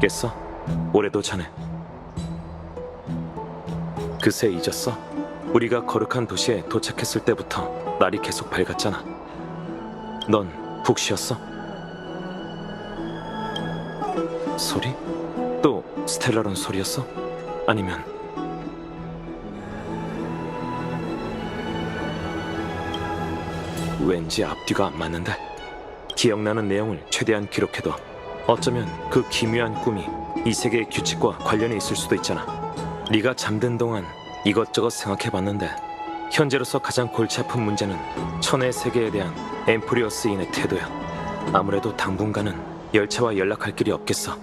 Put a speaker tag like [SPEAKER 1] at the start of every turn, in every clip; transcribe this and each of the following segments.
[SPEAKER 1] 깼어? 올해도 자네. 그새 잊었어? 우리가 거룩한 도시에 도착했을 때부터 날이 계속 밝았잖아. 넌 푹 쉬었어? 소리? 또 스텔라론 소리였어? 아니면 왠지 앞뒤가 안 맞는데. 기억나는 내용을 최대한 기록해둬. 어쩌면 그 기묘한 꿈이 이 세계의 규칙과 관련이 있을 수도 있잖아. 네가 잠든 동안 이것저것 생각해봤는데 현재로서 가장 골치 아픈 문제는 천의 세계에 대한 엠프리어스인의 태도야. 아무래도 당분간은 열차와 연락할 길이 없겠어.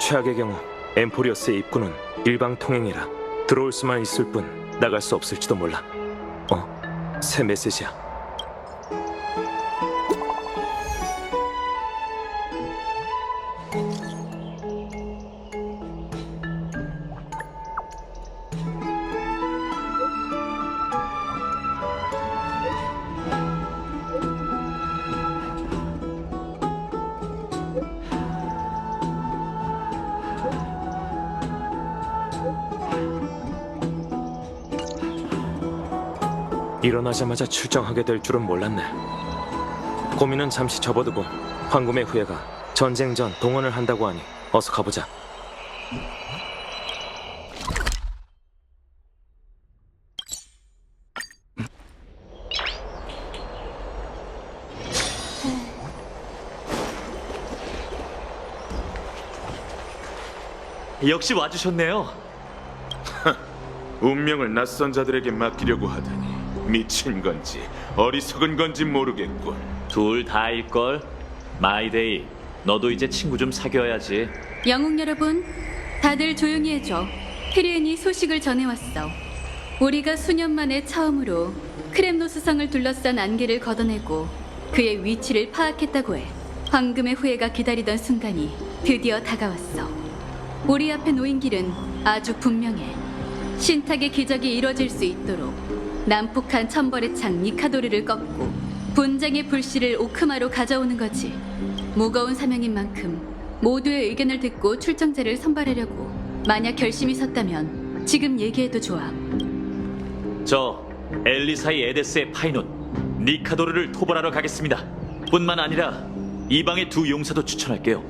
[SPEAKER 1] 최악의 경우 엠포리어스의 입구는 일방 통행이라 들어올 수만 있을 뿐 나갈 수 없을지도 몰라. 새 메시지야. 일어나자마자 출정하게 될 줄은 몰랐네. 고민은 잠시 접어두고 황금의 후예가 전쟁 전 동원을 한다고 하니 어서 가보자.
[SPEAKER 2] 역시 와주셨네요.
[SPEAKER 3] 운명을 낯선 자들에게 맡기려고 하다니 미친 건지 어리석은 건지 모르겠군.
[SPEAKER 2] 둘 다일걸. 마이데이, 너도 이제 친구 좀 사귀어야지.
[SPEAKER 4] 영웅 여러분, 다들 조용히 해줘. 피리엔이 소식을 전해왔어. 우리가 수년 만에 처음으로 크렘노스 성을 둘러싼 안개를 걷어내고 그의 위치를 파악했다고 해. 황금의 후예가 기다리던 순간이 드디어 다가왔어. 우리 앞에 놓인 길은 아주 분명해. 신탁의 기적이 이뤄질 수 있도록 난폭한 천벌의 창 니카도르를 꺾고 분쟁의 불씨를 오크마로 가져오는 거지. 무거운 사명인 만큼 모두의 의견을 듣고 출정제를 선발하려고. 만약 결심이 섰다면 지금 얘기해도 좋아.
[SPEAKER 2] 저 엘리사이 에데스의 파이논 니카도르를 토벌하러 가겠습니다. 뿐만 아니라 이방의 두 용사도 추천할게요.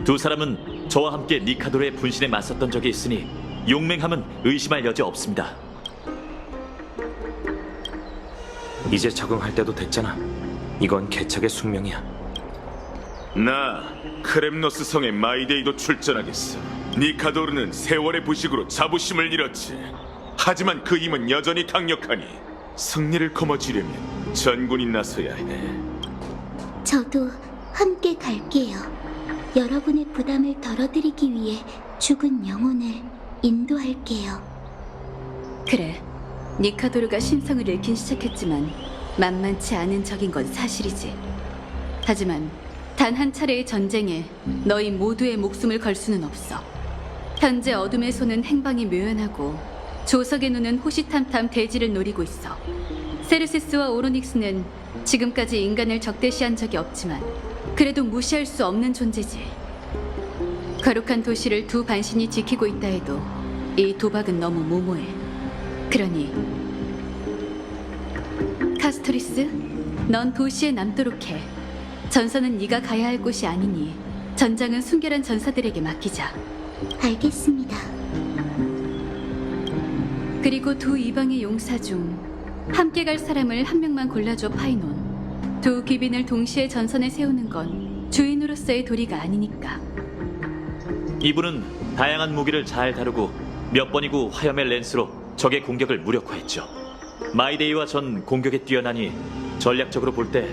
[SPEAKER 2] 두 사람은 저와 함께 니카도르의 분신에 맞섰던 적이 있으니 용맹함은 의심할 여지 없습니다.
[SPEAKER 1] 이제 적응할 때도 됐잖아. 이건 개척의 숙명이야.
[SPEAKER 3] 나 크렘노스 성의 마이데이도 출전하겠어. 니카도르는 세월의 부식으로 자부심을 잃었지. 하지만 그 힘은 여전히 강력하니 승리를 거머쥐려면 전군이 나서야 해.
[SPEAKER 5] 저도 함께 갈게요. 여러분의 부담을 덜어드리기 위해 죽은 영혼을 인도할게요.
[SPEAKER 4] 그래, 니카도르가 신성을 잃긴 시작했지만 만만치 않은 적인 건 사실이지. 하지만 단 한 차례의 전쟁에 너희 모두의 목숨을 걸 수는 없어. 현재 어둠의 손은 행방이 묘연하고 조석의 눈은 호시탐탐 대지를 노리고 있어. 세르세스와 오로닉스는 지금까지 인간을 적대시한 적이 없지만 그래도 무시할 수 없는 존재지. 거룩한 도시를 두 반신이 지키고 있다 해도 이 도박은 너무 무모해. 그러니 카스토리스, 넌 도시에 남도록 해. 전선은 네가 가야 할 곳이 아니니 전장은 순결한 전사들에게 맡기자.
[SPEAKER 5] 알겠습니다.
[SPEAKER 4] 그리고 두 이방의 용사 중 함께 갈 사람을 한 명만 골라줘, 파이논. 두 귀빈을 동시에 전선에 세우는 건 주인으로서의 도리가 아니니까.
[SPEAKER 2] 이분은 다양한 무기를 잘 다루고 몇 번이고 화염의 랜스로 적의 공격을 무력화했죠. 마이데이와 전 공격에 뛰어나니 전략적으로 볼 때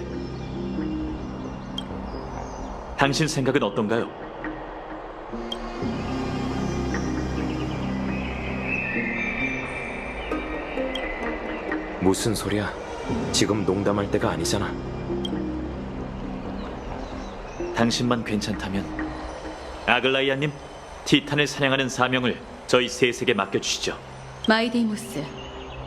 [SPEAKER 2] 당신 생각은 어떤가요?
[SPEAKER 1] 무슨 소리야? 지금 농담할 때가 아니잖아.
[SPEAKER 2] 당신만 괜찮다면 아글라이아님, 티탄을 사냥하는 사명을 저희 셋에게 맡겨주시죠.
[SPEAKER 4] 마이데이모스,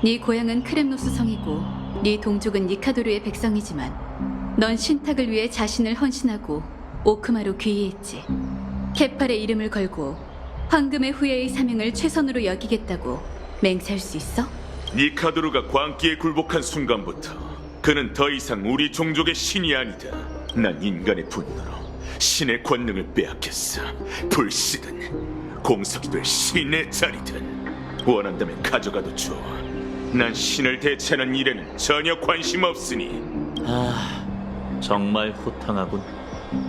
[SPEAKER 4] 네 고향은 크렘노스 성이고 네 동족은 니카도르의 백성이지만 넌 신탁을 위해 자신을 헌신하고 오크마로 귀의했지. 케팔의 이름을 걸고 황금의 후예의 사명을 최선으로 여기겠다고 맹세할 수 있어?
[SPEAKER 3] 니카도르가 광기에 굴복한 순간부터 그는 더 이상 우리 종족의 신이 아니다. 난 인간의 분노로 신의 권능을 빼앗겼어. 불씨든 공석이 될 신의 자리든 원한다면 가져가도 좋아. 난 신을 대체하는 일에는 전혀 관심 없으니.
[SPEAKER 2] 정말 호탕하군.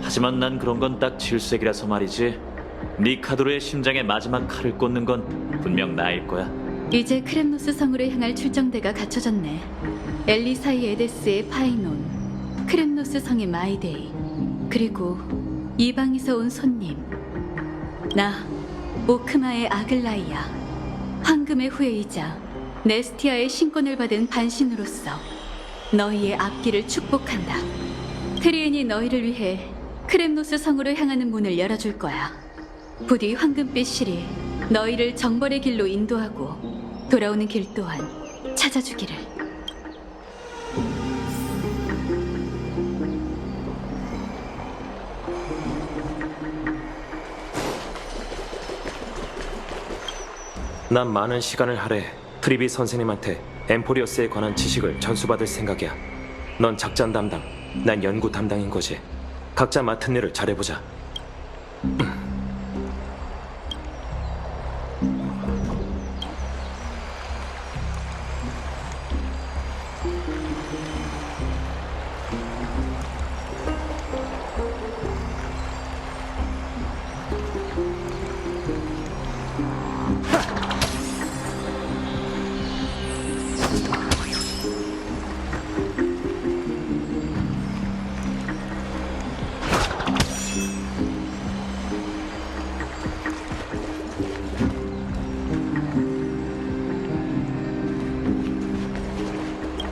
[SPEAKER 2] 하지만 난 그런 건 딱 질색이라서 말이지. 니카도르의 심장에 마지막 칼을 꽂는 건 분명 나일 거야.
[SPEAKER 4] 이제 크렘노스 성으로 향할 출정대가 갖춰졌네. 엘리사이 에데스의 파이논, 크렘노스 성의 마이데이, 그리고 이방에서 온 손님. 나, 오크마의 아글라이아, 황금의 후예이자 네스티아의 신권을 받은 반신으로서 너희의 앞길을 축복한다. 트리엔이 너희를 위해 크렘노스 성으로 향하는 문을 열어줄 거야. 부디 황금빛 실이 너희를 정벌의 길로 인도하고 돌아오는 길 또한 찾아주기를.
[SPEAKER 1] 난 많은 시간을 할애 트리비 선생님한테 엠포리어스에 관한 지식을 전수받을 생각이야. 넌 작전 담당, 난 연구 담당인 거지. 각자 맡은 일을 잘해보자.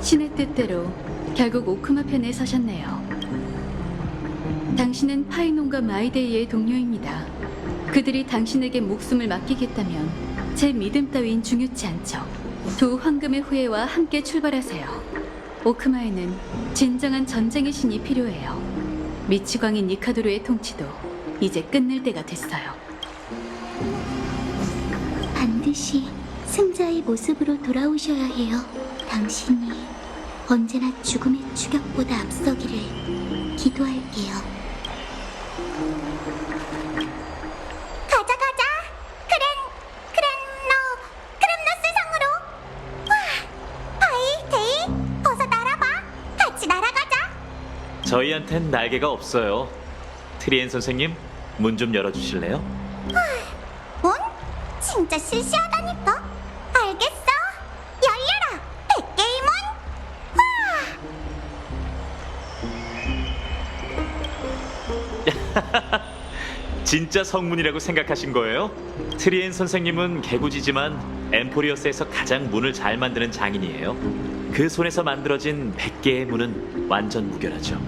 [SPEAKER 4] 신의 뜻대로 결국 오크마 편에 서셨네요. 당신은 파이논과 마이데이의 동료입니다. 그들이 당신에게 목숨을 맡기겠다면 제 믿음 따윈 중요치 않죠. 두 황금의 후예와 함께 출발하세요. 오크마에는 진정한 전쟁의 신이 필요해요. 미치광인 니카도르의 통치도 이제 끝낼 때가 됐어요.
[SPEAKER 5] 반드시 승자의 모습으로 돌아오셔야 해요. 당신이 언제나 죽음의 추격보다 앞서기를 기도할게요. 가자. 크렘노스 성으로. 와, 바이, 데이, 어서 날아봐. 같이 날아가자.
[SPEAKER 2] 저희한텐 날개가 없어요. 트리엔 선생님, 문 좀 열어주실래요?
[SPEAKER 5] 문? 진짜 시시하다니까. 알겠어. 열려라. 백개의 문.
[SPEAKER 2] 진짜 성문이라고 생각하신 거예요? 트리엔 선생님은 개구지지만 엠포리어스에서 가장 문을 잘 만드는 장인이에요. 그 손에서 만들어진 100개의 문은 완전 무결하죠.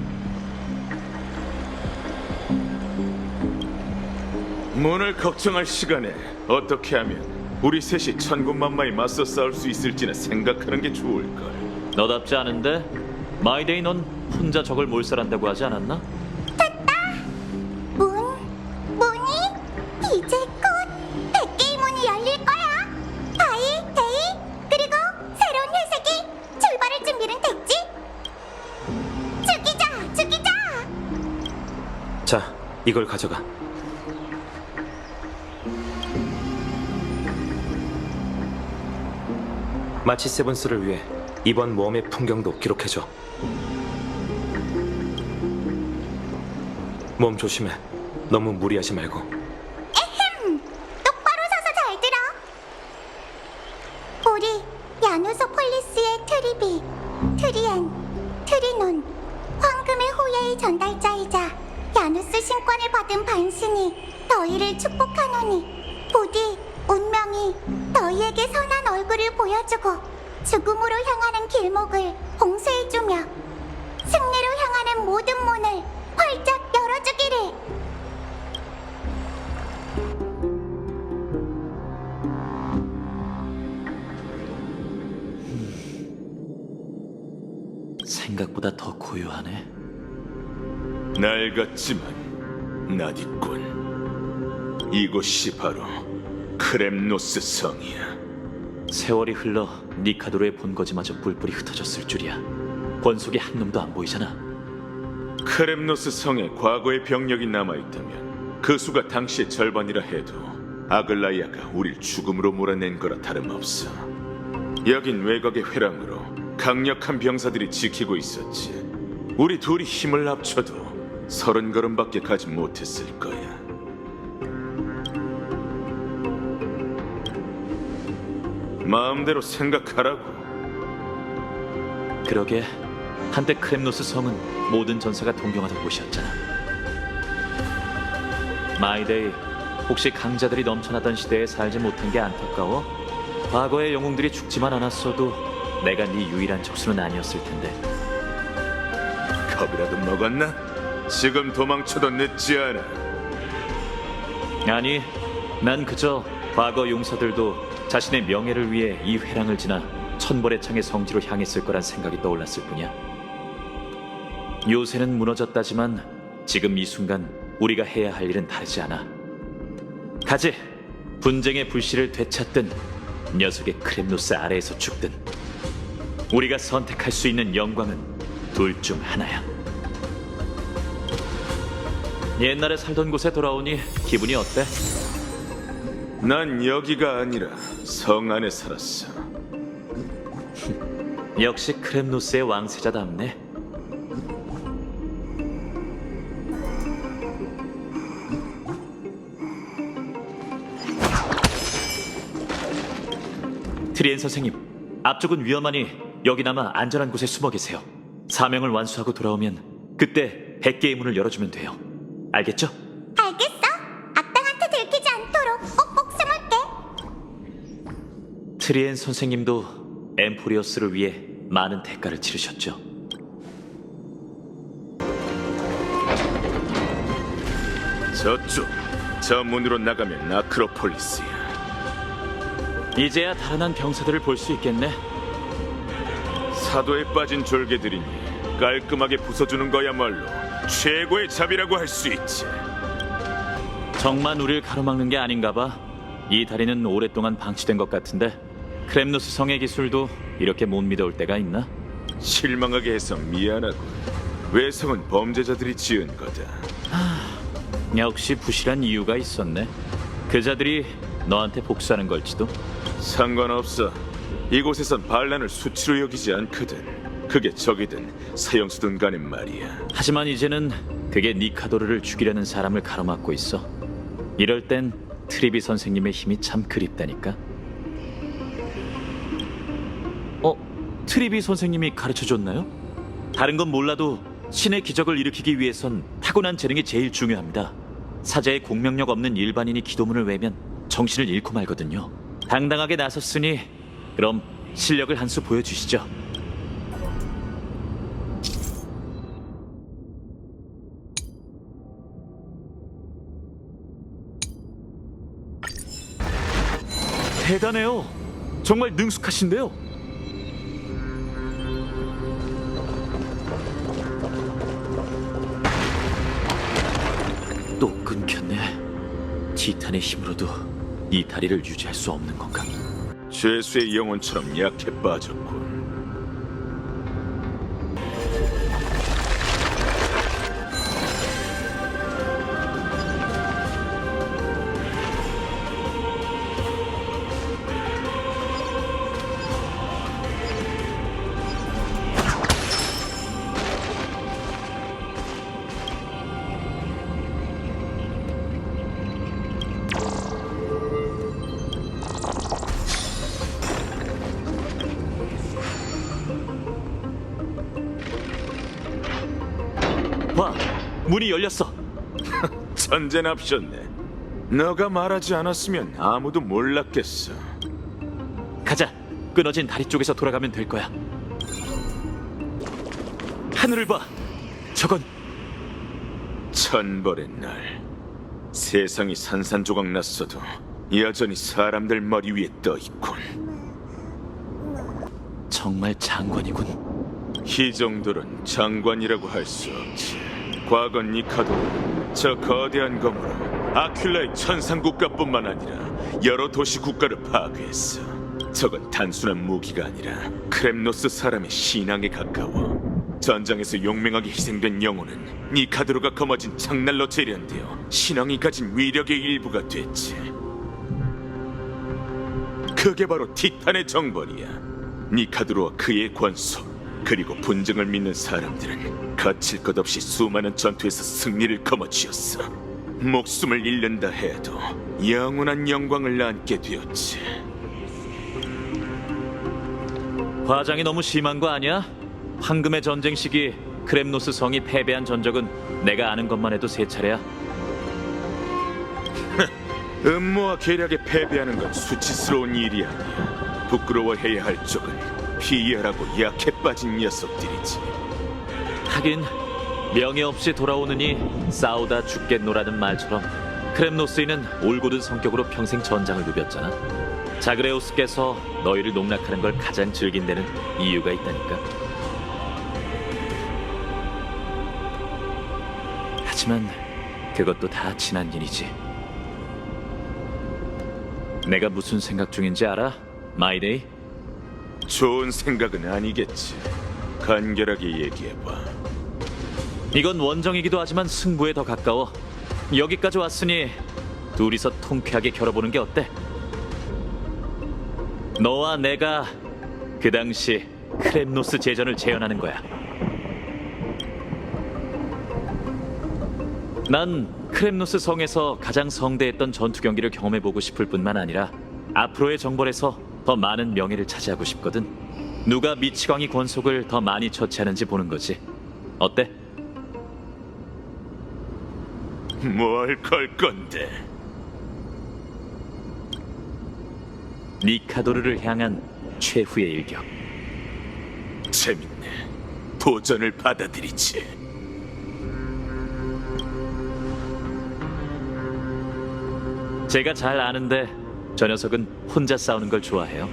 [SPEAKER 3] 문을 걱정할 시간에 어떻게 하면 우리 셋이 천군만마에 맞서 싸울 수 있을지나 생각하는 게 좋을걸.
[SPEAKER 2] 너답지 않은데? 마이데이 넌 혼자 적을 몰살한다고 하지 않았나?
[SPEAKER 5] 문이 이제 곧 100개의 문이 열릴 거야. 바이, 데이, 그리고 새로운 회색이 출발할 준비는 됐지? 죽이자.
[SPEAKER 1] 자, 이걸 가져가. 마치 세븐스를 위해 이번 모험의 풍경도 기록해줘. 몸 조심해. 너무 무리하지 말고.
[SPEAKER 5] 똑바로 서서 잘 들어. 우리 야누소폴리스의 트리비, 트리엔, 트리논, 황금의 후예의 전달자이자 야누스 신권을 받은 반신이 너희를 축복하노니 부디 운명이 너희에게 선한 얼굴을 보여주고 죽음으로 향하는 길목을 봉쇄해주며 승리로 향하는 모든 문을 활짝 열어주기를.
[SPEAKER 2] 생각보다 더 고요하네.
[SPEAKER 3] 낡았지만 낯있군. 이곳이 바로 크렘노스 성이야.
[SPEAKER 2] 세월이 흘러 니카도르의 본거지마저 뿔뿔이 흩어졌을 줄이야. 권속이 한 놈도 안 보이잖아.
[SPEAKER 3] 크렘노스 성에 과거의 병력이 남아있다면 그 수가 당시의 절반이라 해도 아글라이아가 우릴 죽음으로 몰아낸 거라 다름없어. 여긴 외곽의 회랑으로 강력한 병사들이 지키고 있었지. 우리 둘이 힘을 합쳐도 30걸음밖에 가지 못했을 거야. 마음대로 생각하라고.
[SPEAKER 2] 그러게 한때 크렘노스 성은 모든 전사가 동경하던 곳이었잖아. 마이데이, 혹시 강자들이 넘쳐나던 시대에 살지 못한 게 안타까워? 과거의 영웅들이 죽지만 않았어도 내가 네 유일한 적수는 아니었을 텐데.
[SPEAKER 3] 겁이라도 먹었나? 지금 도망쳐도 늦지 않아.
[SPEAKER 2] 아니, 난 그저 과거 용사들도 자신의 명예를 위해 이 회랑을 지나 천벌의 창의 성지로 향했을 거란 생각이 떠올랐을 뿐이야. 요새는 무너졌다지만 지금 이 순간 우리가 해야 할 일은 다르지 않아. 가지! 분쟁의 불씨를 되찾든 녀석의 크렘노스 아래에서 죽든 우리가 선택할 수 있는 영광은 둘 중 하나야. 옛날에 살던 곳에 돌아오니 기분이 어때?
[SPEAKER 3] 난 여기가 아니라 성 안에 살았어.
[SPEAKER 2] 역시 크렘노스의 왕세자답네. 트리엔 선생님, 앞쪽은 위험하니 여기나마 안전한 곳에 숨어 계세요. 사명을 완수하고 돌아오면 그때 100개의 문을 열어주면 돼요. 알겠죠?
[SPEAKER 5] 알겠어. 악당한테 들키지 않도록 꼭꼭 숨을게.
[SPEAKER 2] 트리엔 선생님도 엠포리어스를 위해 많은 대가를 치르셨죠.
[SPEAKER 3] 저쪽, 저 문으로 나가면 아크로폴리스야.
[SPEAKER 2] 이제야 달아난 병사들을 볼 수 있겠네.
[SPEAKER 3] 사도에 빠진 졸개들이니 깔끔하게 부숴주는 거야말로 최고의 잡이라고 할 수 있지.
[SPEAKER 2] 정만 우릴 가로막는 게 아닌가 봐. 이 다리는 오랫동안 방치된 것 같은데 크렘노스 성의 기술도 이렇게 못 믿어올 때가 있나?
[SPEAKER 3] 실망하게 해서 미안하고. 외성은 범죄자들이 지은 거다.
[SPEAKER 2] 역시 부실한 이유가 있었네. 그자들이 너한테 복수하는 걸지도.
[SPEAKER 3] 상관없어. 이곳에선 반란을 수치로 여기지 않거든. 그게 적이든 사형수든 간에 말이야.
[SPEAKER 2] 하지만 이제는 그게 니카도르를 죽이려는 사람을 가로막고 있어. 이럴 땐 트리비 선생님의 힘이 참 그립다니까. 트리비 선생님이 가르쳐줬나요? 다른 건 몰라도 신의 기적을 일으키기 위해선 타고난 재능이 제일 중요합니다. 사자의 공명력 없는 일반인이 기도문을 외면 정신을 잃고 말거든요. 당당하게 나섰으니 그럼 실력을 한 수 보여주시죠. 대단해요. 정말 능숙하신데요. 또 끊겼네. 티탄의 힘으로도 이 다리를 유지할 수 없는 건가?
[SPEAKER 3] 죄수의 영혼처럼 약해 빠졌군.
[SPEAKER 2] 와, 문이 열렸어.
[SPEAKER 3] 천재납셨네. 너가 말하지 않았으면 아무도 몰랐겠어.
[SPEAKER 2] 가자. 끊어진 다리 쪽에서 돌아가면 될 거야. 하늘을 봐. 저건
[SPEAKER 3] 천벌의 날. 세상이 산산조각 났어도 여전히 사람들 머리 위에 떠 있군.
[SPEAKER 2] 정말 장관이군.
[SPEAKER 3] 이 정도는 장관이라고 할 수 없지. 과거 니카도르는 저 거대한 검으로 아큘라의 천상 국가뿐만 아니라 여러 도시 국가를 파괴했어. 저건 단순한 무기가 아니라 크렘노스 사람의 신앙에 가까워. 전장에서 용맹하게 희생된 영혼은 니카도르가 거머쥔 장날로 재련되어 신앙이 가진 위력의 일부가 됐지. 그게 바로 티탄의 정벌이야. 니카도르와 그의 권속, 그리고 분쟁을 믿는 사람들은 거칠 것 없이 수많은 전투에서 승리를 거머쥐었어. 목숨을 잃는다 해도 영원한 영광을 안게 되었지.
[SPEAKER 2] 과장이 너무 심한 거 아니야? 황금의 전쟁 시기 크렘노스 성이 패배한 전적은 내가 아는 것만 해도 3차례야.
[SPEAKER 3] 음모와 계략에 패배하는 건 수치스러운 일이 아니야. 부끄러워해야 할 쪽은 비열하고 약해 빠진 녀석들이지.
[SPEAKER 2] 하긴 명예 없이 돌아오느니 싸우다 죽겠노라는 말처럼 크렘노스인은 올곧은 성격으로 평생 전장을 누볐잖아. 자그레우스께서 너희를 농락하는 걸 가장 즐긴 데는 이유가 있다니까. 하지만 그것도 다 지난 일이지. 내가 무슨 생각 중인지 알아? 마이데이?
[SPEAKER 3] 좋은 생각은 아니겠지. 간결하게 얘기해봐.
[SPEAKER 2] 이건 원정이기도 하지만 승부에 더 가까워. 여기까지 왔으니 둘이서 통쾌하게 겨뤄보는 게 어때? 너와 내가 그 당시 크렘노스 제전을 재현하는 거야. 난 크렘노스 성에서 가장 성대했던 전투 경기를 경험해보고 싶을 뿐만 아니라 앞으로의 정벌에서 더 많은 명예를 차지하고 싶거든. 누가 미치광이 권속을 더 많이 처치하는지 보는 거지. 어때?
[SPEAKER 3] 뭘 걸 건데?
[SPEAKER 2] 니카도르를 향한 최후의 일격.
[SPEAKER 3] 재밌네. 도전을 받아들이지.
[SPEAKER 2] 제가 잘 아는데 저 녀석은 혼자 싸우는 걸 좋아해요.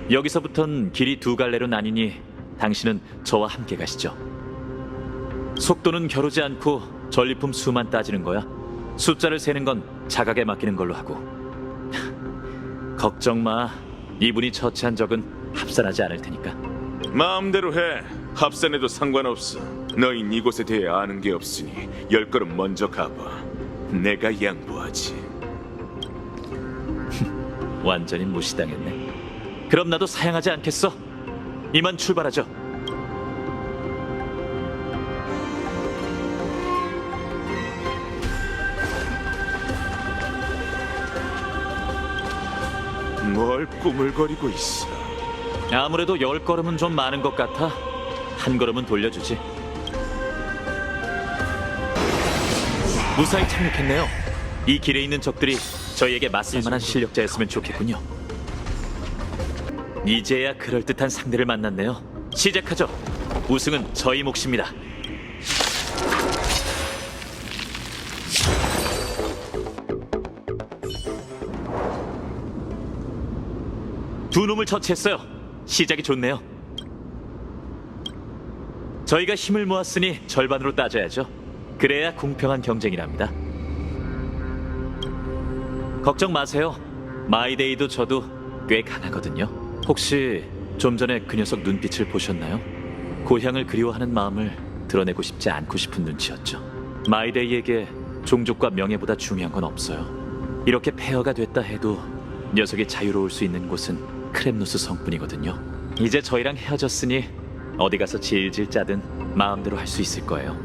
[SPEAKER 2] 여기서부턴 길이 2갈래로 나뉘니 당신은 저와 함께 가시죠. 속도는 겨루지 않고 전리품 수만 따지는 거야. 숫자를 세는 건 자각에 맡기는 걸로 하고. 걱정 마. 이분이 처치한 적은 합산하지 않을 테니까.
[SPEAKER 3] 마음대로 해. 합산해도 상관없어. 너흰 이곳에 대해 아는 게 없으니 10걸음 먼저 가봐. 내가 양보하지.
[SPEAKER 2] 완전히 무시당했네. 그럼 나도 사양하지 않겠어. 이만 출발하죠.
[SPEAKER 3] 뭘 꾸물거리고 있어.
[SPEAKER 2] 아무래도 10걸음은 좀 많은 것 같아. 한 걸음은 돌려주지. 무사히 착륙했네요. 이 길에 있는 적들이 저희에게 맞설 만한 실력자였으면 좋겠군요. 이제야 그럴듯한 상대를 만났네요. 시작하죠. 우승은 저희 몫입니다. 두 놈을 처치했어요. 시작이 좋네요. 저희가 힘을 모았으니 절반으로 따져야죠. 그래야 공평한 경쟁이랍니다. 걱정 마세요. 마이데이도 저도 꽤 강하거든요. 혹시 좀 전에 그 녀석 눈빛을 보셨나요? 고향을 그리워하는 마음을 드러내고 싶지 않고 싶은 눈치였죠. 마이데이에게 종족과 명예보다 중요한 건 없어요. 이렇게 폐허가 됐다 해도 녀석이 자유로울 수 있는 곳은 크렘노스 성뿐이거든요. 이제 저희랑 헤어졌으니 어디 가서 질질 짜든 마음대로 할 수 있을 거예요.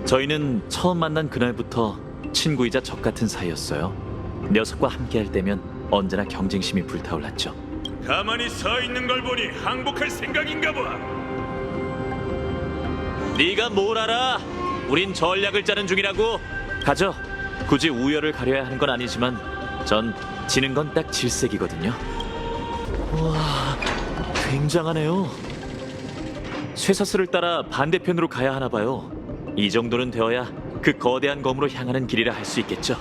[SPEAKER 2] 저희는 처음 만난 그날부터 친구이자 적 같은 사이였어요. 녀석과 함께할 때면 언제나 경쟁심이 불타올랐죠.
[SPEAKER 3] 가만히 서 있는 걸 보니 항복할 생각인가 봐.
[SPEAKER 2] 네가 뭘 알아? 우린 전략을 짜는 중이라고. 가죠. 굳이 우열을 가려야 하는 건 아니지만 전 지는 건 딱 질색이거든요. 와, 굉장하네요. 쇠사슬을 따라 반대편으로 가야 하나 봐요. 이 정도는 되어야 그 거대한 검으로 향하는 길이라 할 수 있겠죠.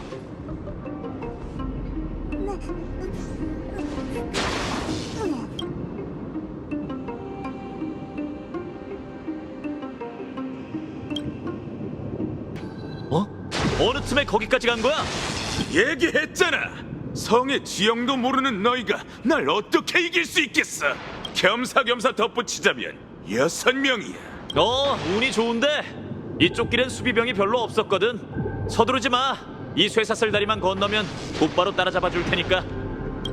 [SPEAKER 2] 어느 틈에 거기까지 간 거야?
[SPEAKER 3] 얘기했잖아. 성의 지형도 모르는 너희가 날 어떻게 이길 수 있겠어? 겸사겸사 덧붙이자면 6명이야.
[SPEAKER 2] 운이 좋은데 이쪽 길엔 수비병이 별로 없었거든. 서두르지 마. 이 쇠사슬 다리만 건너면 곧바로 따라잡아 줄 테니까.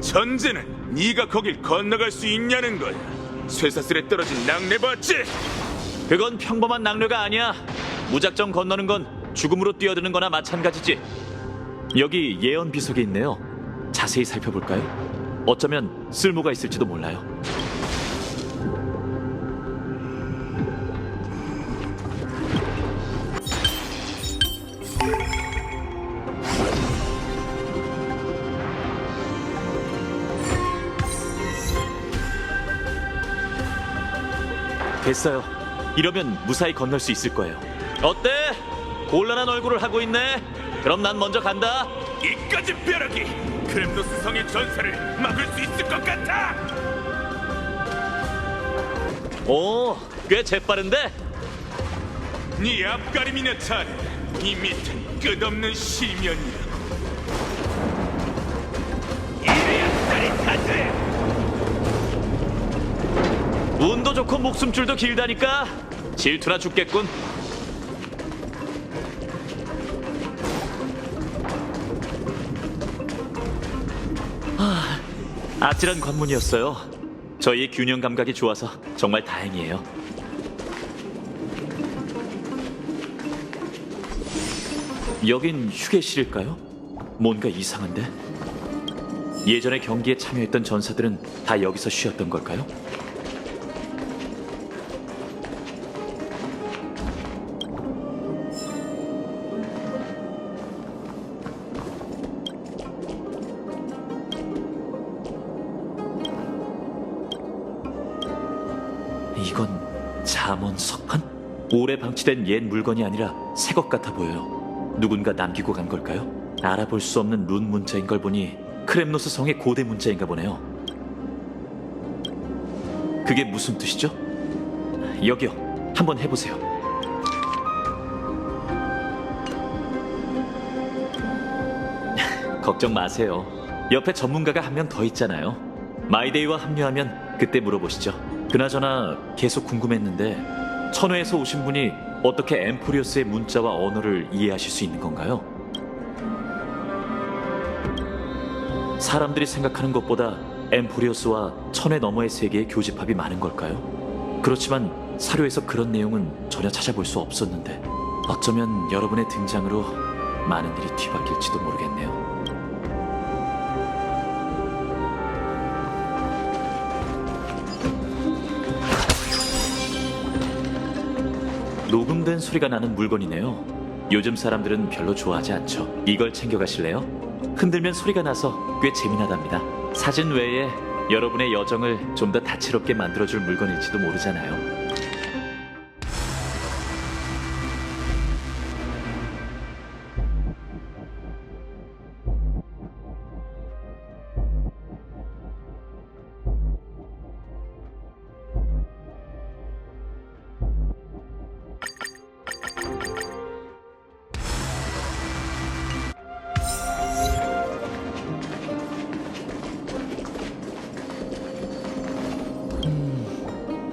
[SPEAKER 3] 전제는 네가 거길 건너갈 수 있냐는 거야. 쇠사슬에 떨어진 낙뢰 봤지?
[SPEAKER 2] 그건 평범한 낙뢰가 아니야. 무작정 건너는 건 죽음으로 뛰어드는 거나 마찬가지지. 여기 예언 비석이 있네요. 자세히 살펴볼까요? 어쩌면 쓸모가 있을지도 몰라요. 됐어요. 이러면 무사히 건널 수 있을 거예요. 어때? 곤란한 얼굴을 하고 있네. 그럼 난 먼저 간다.
[SPEAKER 3] 이까지 벼락이 크렘노스 성의 전사를 막을 수 있을 것 같아.
[SPEAKER 2] 오, 꽤 재빠른데?
[SPEAKER 3] 네 앞가림이나 잘해. 이 밑은 끝없는 시면이라고. 이래야 짜릿하지.
[SPEAKER 2] 운도 좋고 목숨줄도 길다니까 질투나 죽겠군. 아찔한 관문이었어요. 저희의 균형 감각이 좋아서 정말 다행이에요. 여긴 휴게실일까요? 뭔가 이상한데? 예전에 경기에 참여했던 전사들은 다 여기서 쉬었던 걸까요? 이건 잠원 석판? 오래 방치된 옛 물건이 아니라 새 것 같아 보여요. 누군가 남기고 간 걸까요? 알아볼 수 없는 룬 문자인 걸 보니 크렘노스 성의 고대 문자인가 보네요. 그게 무슨 뜻이죠? 여기요. 한번 해보세요. 걱정 마세요. 옆에 전문가가 한 명 더 있잖아요. 마이데이와 합류하면 그때 물어보시죠. 그나저나 계속 궁금했는데 천회에서 오신 분이 어떻게 엠포리오스의 문자와 언어를 이해하실 수 있는 건가요? 사람들이 생각하는 것보다 엠포리오스와 천회 너머의 세계의 교집합이 많은 걸까요? 그렇지만 사료에서 그런 내용은 전혀 찾아볼 수 없었는데 어쩌면 여러분의 등장으로 많은 일이 뒤바뀔지도 모르겠네요. 녹음된 소리가 나는 물건이네요. 요즘 사람들은 별로 좋아하지 않죠. 이걸 챙겨가실래요? 흔들면 소리가 나서 꽤 재미나답니다. 사진 외에 여러분의 여정을 좀 더 다채롭게 만들어줄 물건일지도 모르잖아요.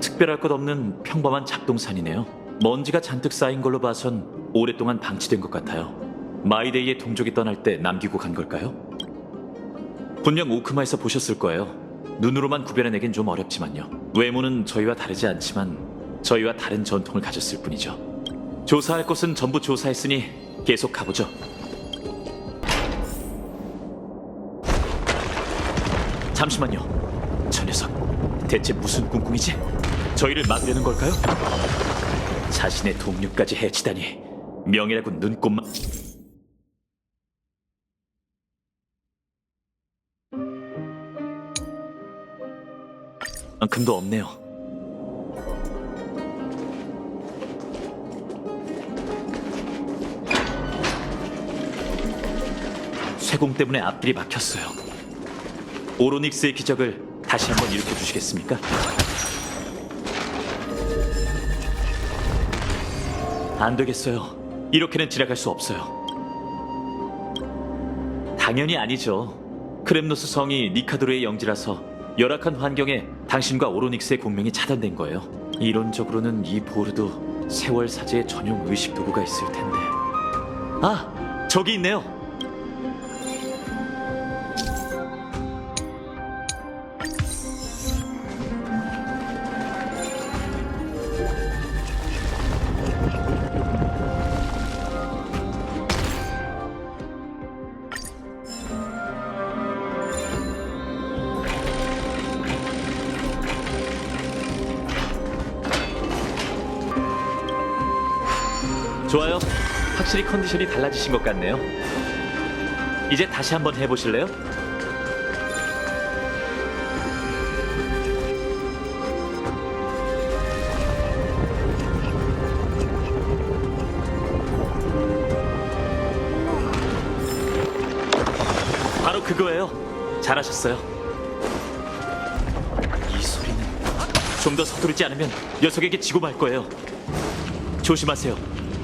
[SPEAKER 2] 특별할 것 없는 평범한 잡동산이네요. 먼지가 잔뜩 쌓인 걸로 봐선 오랫동안 방치된 것 같아요. 마이데이의 동족이 떠날 때 남기고 간 걸까요? 분명 오크마에서 보셨을 거예요. 눈으로만 구별해내긴 좀 어렵지만요. 외모는 저희와 다르지 않지만 저희와 다른 전통을 가졌을 뿐이죠. 조사할 곳은 전부 조사했으니 계속 가보죠. 잠시만요. 저 녀석 대체 무슨 꿍꿍이지? 저희를 막으려는 걸까요? 자신의 동료까지 해치다니 명예라고 눈꼽만... 금도 없네요. 쇠공 때문에 앞길이 막혔어요. 오로닉스의 기적을 다시 한번 일으켜 주시겠습니까? 안 되겠어요. 이렇게는 지나갈 수 없어요. 당연히 아니죠. 크렘노스 성이 니카도르의 영지라서 열악한 환경에 당신과 오로닉스의 공명이 차단된 거예요. 이론적으로는 이 보르도 세월 사제의 전용 의식 도구가 있을 텐데. 아, 저기 있네요. 좋아요. 확실히 컨디션이 달라지신 것 같네요. 이제 다시 한번 해보실래요? 바로 그거예요. 잘하셨어요. 이 소리는 좀 더 서두르지 않으면 녀석에게 지고 말 거예요. 조심하세요.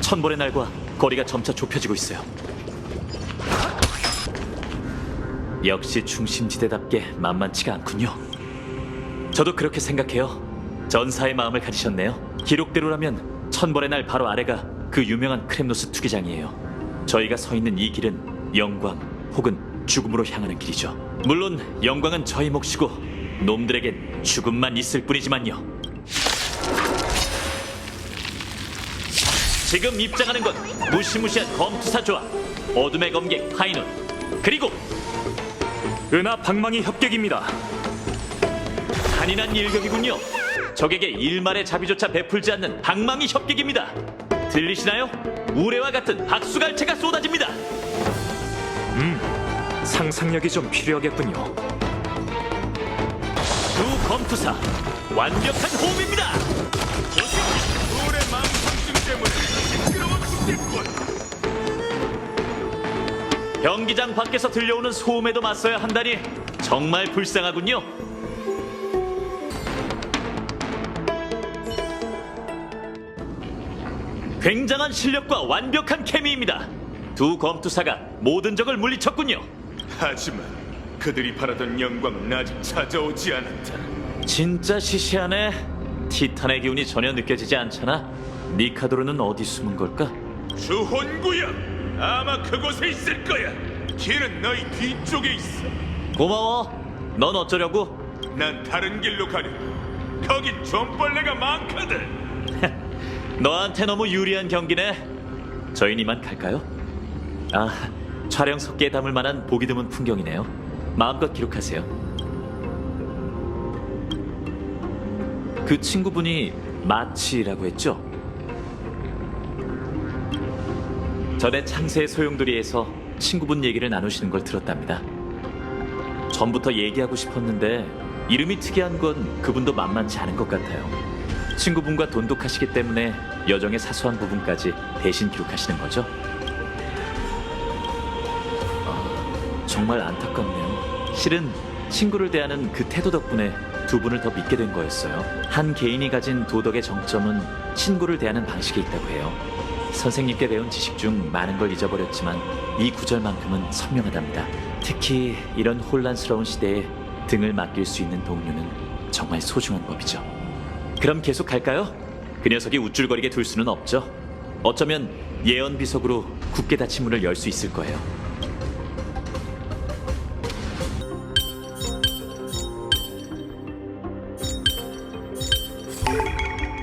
[SPEAKER 2] 천벌의 날과 거리가 점차 좁혀지고 있어요. 역시 중심지대답게 만만치가 않군요. 저도 그렇게 생각해요. 전사의 마음을 가지셨네요. 기록대로라면 천벌의 날 바로 아래가 그 유명한 크렘노스 투기장이에요. 저희가 서 있는 이 길은 영광 혹은 죽음으로 향하는 길이죠. 물론 영광은 저희 몫이고 놈들에겐 죽음만 있을 뿐이지만요. 지금 입장하는 건 무시무시한 검투사 조합, 어둠의 검객 파이논, 그리고
[SPEAKER 1] 은하 방망이 협객입니다.
[SPEAKER 2] 잔인한 일격이군요. 적에게 일말의 자비조차 베풀지 않는 방망이 협객입니다. 들리시나요? 우레와 같은 박수갈채가 쏟아집니다.
[SPEAKER 1] 상상력이 좀 필요하겠군요.
[SPEAKER 2] 두 검투사, 완벽한 호흡입니다.
[SPEAKER 3] 오래 망상증 때문에 시끄러워 죽겠군.
[SPEAKER 2] 경기장 밖에서 들려오는 소음에도 맞서야 한다니 정말 불쌍하군요. 굉장한 실력과 완벽한 케미입니다. 두 검투사가 모든 적을 물리쳤군요.
[SPEAKER 3] 하지만 그들이 바라던 영광은 아직 찾아오지 않았다.
[SPEAKER 2] 진짜 시시하네. 티탄의 기운이 전혀 느껴지지 않잖아. 니카도르는 어디 숨은 걸까?
[SPEAKER 3] 주혼구역 아마 그곳에 있을 거야. 길은 너희 뒤쪽에 있어.
[SPEAKER 2] 고마워. 넌 어쩌려고?
[SPEAKER 3] 난 다른 길로 가려고. 거긴 좀벌레가 많거든.
[SPEAKER 2] 너한테 너무 유리한 경기네. 저희는 이만 갈까요? 아, 촬영 속기에 담을 만한 보기 드문 풍경이네요. 마음껏 기록하세요. 그 친구분이 마치라고 했죠? 전에 창세의 소용돌이에서 친구분 얘기를 나누시는 걸 들었답니다. 전부터 얘기하고 싶었는데 이름이 특이한 건 그분도 만만치 않은 것 같아요. 친구분과 돈독하시기 때문에 여정의 사소한 부분까지 대신 기록하시는 거죠? 정말 안타깝네요. 실은 친구를 대하는 그 태도 덕분에 두 분을 더 믿게 된 거였어요. 한 개인이 가진 도덕의 정점은 친구를 대하는 방식에 있다고 해요. 선생님께 배운 지식 중 많은 걸 잊어버렸지만 이 구절만큼은 선명하답니다. 특히 이런 혼란스러운 시대에 등을 맡길 수 있는 동료는 정말 소중한 법이죠. 그럼 계속 갈까요? 그 녀석이 우쭐거리게 둘 수는 없죠. 어쩌면 예언 비석으로 굳게 닫힌 문을 열 수 있을 거예요.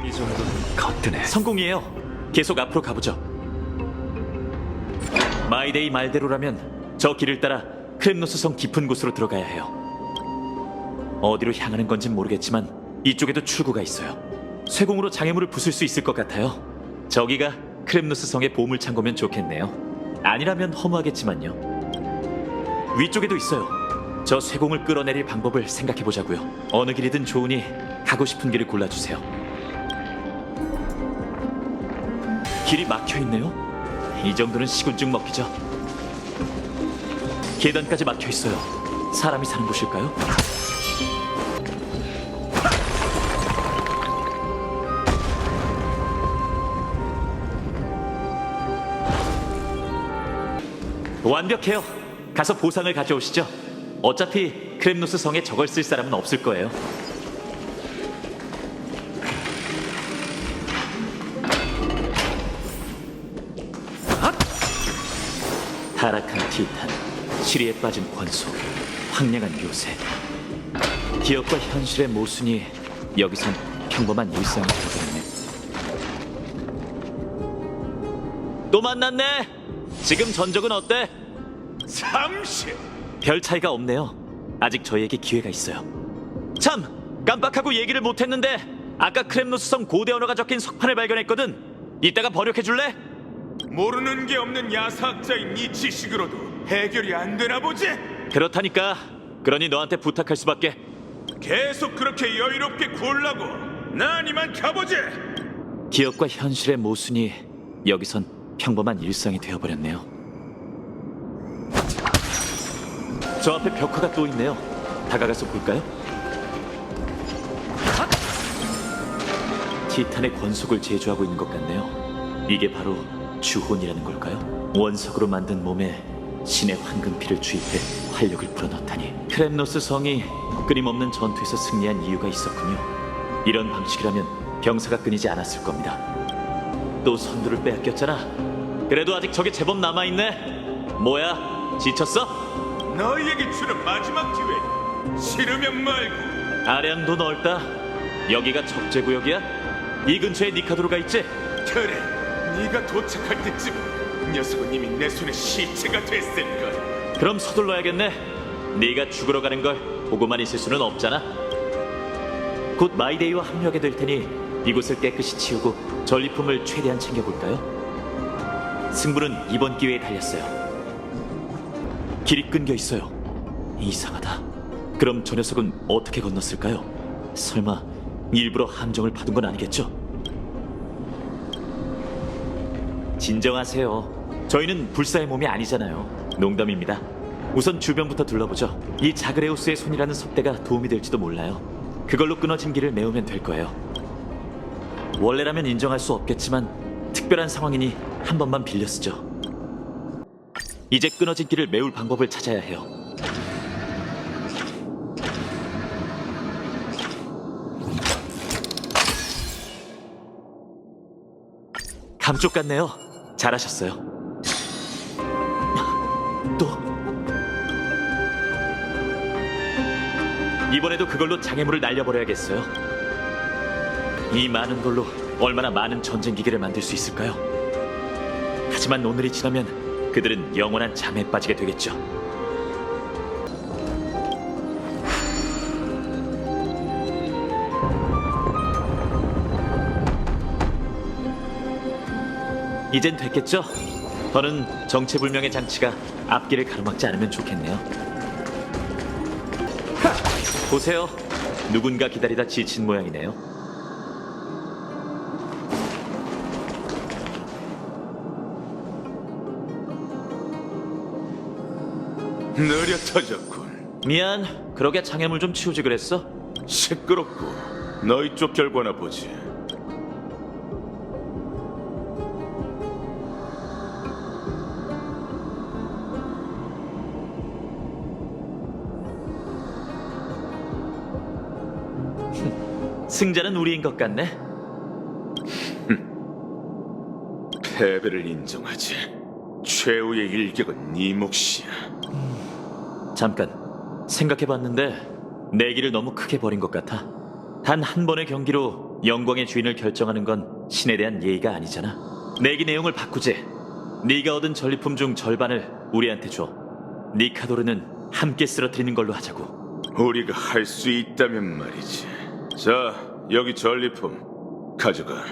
[SPEAKER 1] 이 정도는 거뜬해.
[SPEAKER 2] 성공이에요. 계속 앞으로 가보죠. 마이데이 말대로라면 저 길을 따라 크렘노스 성 깊은 곳으로 들어가야 해요. 어디로 향하는 건진 모르겠지만 이쪽에도 출구가 있어요. 쇠공으로 장애물을 부술 수 있을 것 같아요. 저기가 크렘노스 성의 보물 창고면 좋겠네요. 아니라면 허무하겠지만요. 위쪽에도 있어요. 저 쇠공을 끌어내릴 방법을 생각해보자고요. 어느 길이든 좋으니 가고 싶은 길을 골라주세요. 길이 막혀있네요. 이 정도는 시군증 먹히죠. 계단까지 막혀있어요. 사람이 사는 곳일까요? 완벽해요. 가서 보상을 가져오시죠. 어차피 크렘노스 성에 저걸 쓸 사람은 없을 거예요. 타락한 티탄, 시리에 빠진 권속, 황량한 요새. 기억과 현실의 모순이 여기선 평범한 일상이 되어버렸네. 또 만났네. 지금 전적은 어때?
[SPEAKER 3] 30!
[SPEAKER 2] 별 차이가 없네요. 아직 저희에게 기회가 있어요. 참! 깜빡하고 얘기를 못했는데 아까 크렘노스 성 고대 언어가 적힌 석판을 발견했거든. 이따가 번역해줄래?
[SPEAKER 3] 모르는 게 없는 야사학자인 네 지식으로도 해결이 안 되나 보지?
[SPEAKER 2] 그렇다니까. 그러니 너한테 부탁할 수밖에.
[SPEAKER 3] 계속 그렇게 여유롭게 굴라고. 난 이만 가보지.
[SPEAKER 2] 기억과 현실의 모순이 여기선 평범한 일상이 되어버렸네요. 저 앞에 벽화가 또 있네요. 다가가서 볼까요? 티탄의 권속을 제조하고 있는 것 같네요. 이게 바로 주혼이라는 걸까요? 원석으로 만든 몸에 신의 황금피를 주입해 활력을 불어넣다니. 크렘노스 성이 끊임없는 전투에서 승리한 이유가 있었군요. 이런 방식이라면 병사가 끊이지 않았을 겁니다. 또 선두를 빼앗겼잖아. 그래도 아직 저게 제법 남아있네. 뭐야, 지쳤어?
[SPEAKER 3] 너희에게 주는 마지막 기회. 싫으면 말고.
[SPEAKER 2] 아량도 넓다. 여기가 적재구역이야? 이 근처에 니카도르가 있지?
[SPEAKER 3] 그래, 네가 도착할 때쯤 녀석은 이미 내 손에 시체가 됐을걸.
[SPEAKER 2] 그럼 서둘러야겠네. 네가 죽으러 가는 걸 보고만 있을 수는 없잖아. 곧 마이데이와 합류하게 될 테니 이곳을 깨끗이 치우고 전리품을 최대한 챙겨볼까요? 승부는 이번 기회에 달렸어요. 길이 끊겨 있어요. 이상하다. 그럼 저 녀석은 어떻게 건넜을까요? 설마 일부러 함정을 파둔 건 아니겠죠? 진정하세요. 저희는 불사의 몸이 아니잖아요. 농담입니다. 우선 주변부터 둘러보죠. 이 자그레우스의 손이라는 섭대가 도움이 될지도 몰라요. 그걸로 끊어진 길을 메우면 될 거예요. 원래라면 인정할 수 없겠지만 특별한 상황이니 한 번만 빌려 쓰죠. 이제 끊어진 길을 메울 방법을 찾아야 해요. 감쪽 같네요. 잘하셨어요. 또 이번에도 그걸로 장애물을 날려버려야겠어요. 이 많은 걸로 얼마나 많은 전쟁 기계를 만들 수 있을까요? 하지만 오늘이 지나면 그들은 영원한 잠에 빠지게 되겠죠. 이젠 됐겠죠? 더는 정체불명의 장치가 앞길을 가로막지 않으면 좋겠네요. 하! 보세요. 누군가 기다리다 지친 모양이네요.
[SPEAKER 3] 느려 터졌군.
[SPEAKER 2] 미안. 그러게 장애물 좀 치우지 그랬어?
[SPEAKER 3] 시끄럽고 너희 쪽 결과나 보지.
[SPEAKER 2] 승자는 우리인 것 같네.
[SPEAKER 3] 패배를 인정하지. 최후의 일격은 네 몫이야.
[SPEAKER 2] 잠깐 생각해봤는데 내기를 너무 크게 벌인 것 같아. 단 한 번의 경기로 영광의 주인을 결정하는 건 신에 대한 예의가 아니잖아. 내기 내용을 바꾸지. 네가 얻은 전리품 중 절반을 우리한테 줘. 니카도르는 함께 쓰러뜨리는 걸로 하자고.
[SPEAKER 3] 우리가 할 수 있다면 말이지. 자, 여기 전리품 가져가.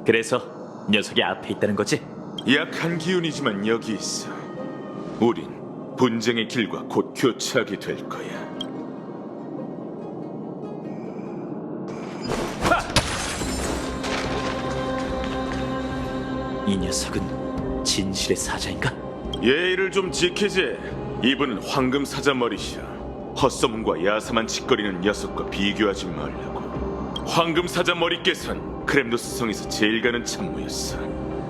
[SPEAKER 2] 그래서 녀석이 앞에 있다는 거지?
[SPEAKER 3] 약한 기운이지만 여기 있어. 우린 분쟁의 길과 곧 교차하게 될 거야.
[SPEAKER 2] 이 녀석은 진실의 사자인가?
[SPEAKER 3] 예의를 좀 지키지. 이분은 황금 사자머리시야. 헛소문과 야사만 짓거리는 녀석과 비교하지 말라고. 황금 사자머리께선 크렘노스 성에서 제일 가는 참모였어.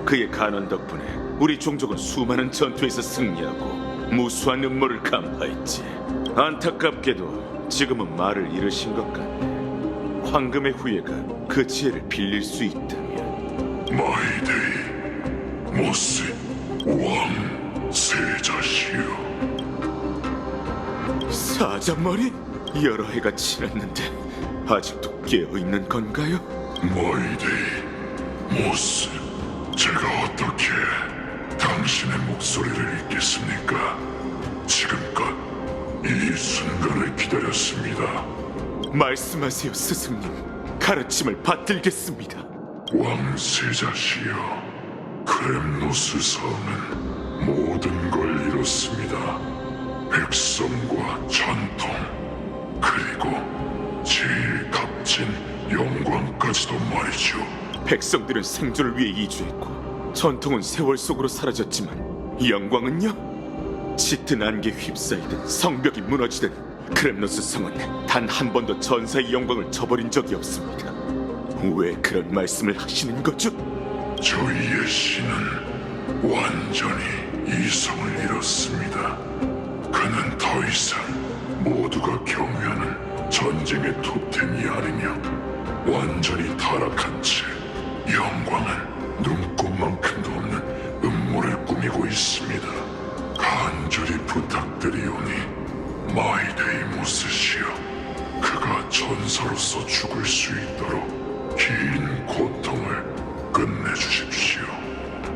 [SPEAKER 3] 그의 간원 덕분에 우리 종족은 수많은 전투에서 승리하고 무수한 음모를 간파했지. 안타깝게도 지금은 말을 잃으신 것 같네. 황금의 후예가 그 지혜를 빌릴 수 있다면.
[SPEAKER 6] 마이데이, 모스, 왕, 세자시여.
[SPEAKER 3] 사자머리? 여러 해가 지났는데 아직도 깨어있는 건가요?
[SPEAKER 6] 마이데이, 모스, 제가 어떻게 당신의 목소리를 잊겠습니까? 지금껏 이 순간을 기다렸습니다.
[SPEAKER 3] 말씀하세요, 스승님. 가르침을 받들겠습니다.
[SPEAKER 6] 왕세자시여, 크렘노스 성은 모든 걸 이뤘습니다. 백성과 전통, 그리고 제일 값진 영광까지도 말이죠.
[SPEAKER 3] 백성들은 생존을 위해 이주했고 전통은 세월 속으로 사라졌지만 영광은요? 짙은 안개에 휩싸이든 성벽이 무너지든 크렘노스 성은 단 한 번도 전사의 영광을 저버린 적이 없습니다. 왜 그런 말씀을 하시는 거죠?
[SPEAKER 6] 저희의 신은 완전히 이성을 잃었습니다. 그는 더 이상 모두가 경외하는 전쟁의 토템이 아니며 완전히 타락한 채 영광은 눈꼽만큼도 없는 음모를 꾸미고 있습니다. 간절히 부탁드리오니 마이데이모스시여, 그가 전사로서 죽을 수 있도록 긴 고통을 끝내주십시오.